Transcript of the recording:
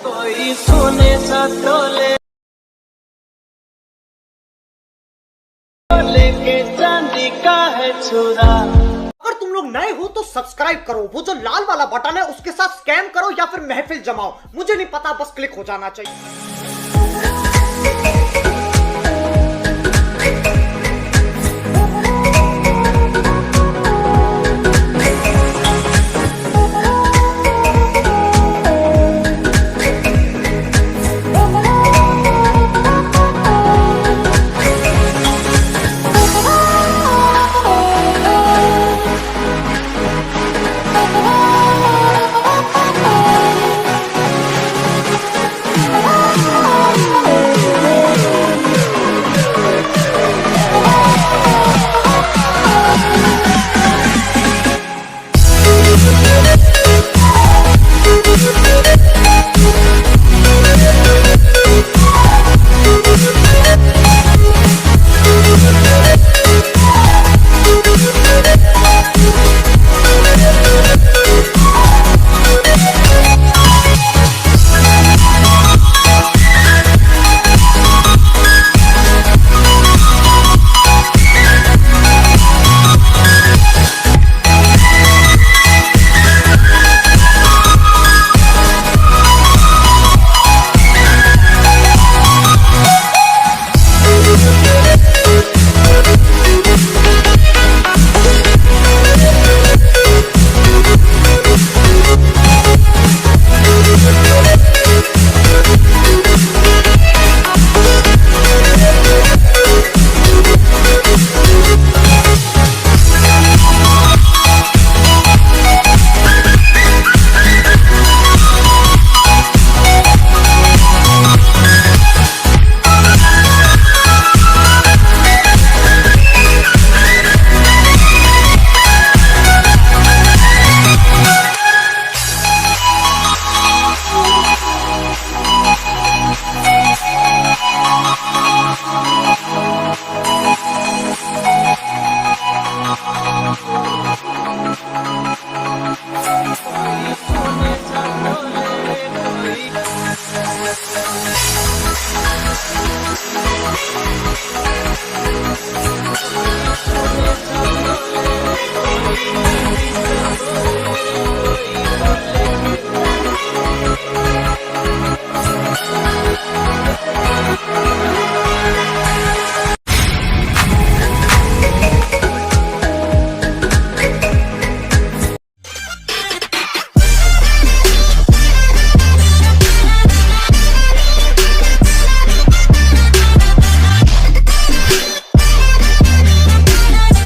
कोई सोने सा तोले लेके चांदी का है छुरा। अगर तुम लोग नए हो तो सब्सक्राइब करो, वो जो लाल वाला बटन है उसके साथ स्कैम करो या फिर महफिल जमाओ, मुझे नहीं पता, बस क्लिक हो जाना चाहिए।